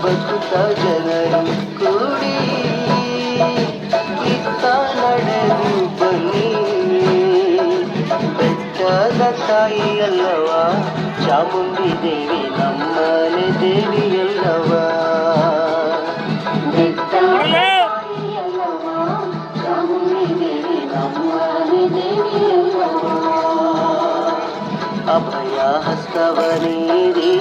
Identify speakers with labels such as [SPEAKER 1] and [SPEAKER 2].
[SPEAKER 1] ಬದುಕ ಜನರು ಕೂಡಿ ಇತ್ತ ನಡೆದು ಬನ್ನಿ. ಬೆಟ್ಟದ ತಾಯಿ ಅಲ್ಲವ ಚಾಮುಂಡಿ ದೇವಿ ನಮ್ಮನೆ ದೇವಿ ಅಲ್ಲವ. ಬೆಟ್ಟದ ತಾಯಿ ಅಲ್ಲವ ಚಾಮುಂಡಿ ದೇವಿ ನಮ್ಮನೆ ದೇವಿ ಅಲ್ಲವ. ಅಭಯ ಹಸ್ತವ ನೀಡಿ